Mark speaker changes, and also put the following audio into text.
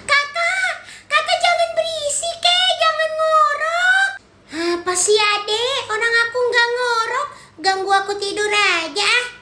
Speaker 1: Kakak jangan berisik, jangan ngorok. Apa sih adek? Orang aku nggak ngorok, ganggu aku tidur aja.